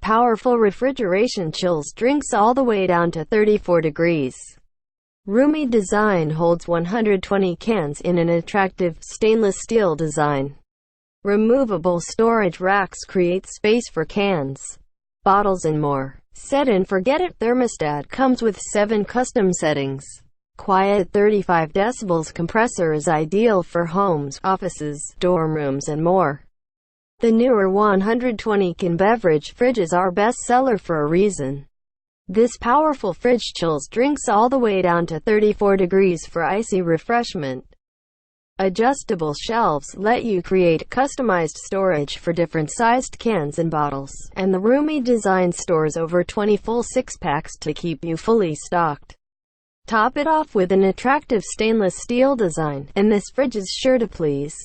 Powerful refrigeration chills drinks all the way down to 34 degrees. Roomy design holds 120 cans in an attractive stainless steel design. Removable storage racks create space for cans, bottles and more. Set and forget it thermostat comes with 7 custom settings. Quiet 35 decibels compressor is ideal for homes, offices, dorm rooms and more. The NewAir 120can beverage fridges are best seller for a reason. This powerful fridge chills drinks all the way down to 34 degrees for icy refreshment. Adjustable shelves let you create customized storage for different sized cans and bottles, and the roomy design stores over 20 full 6-packs to keep you fully stocked. Top it off with an attractive stainless steel design, and this fridge is sure to please.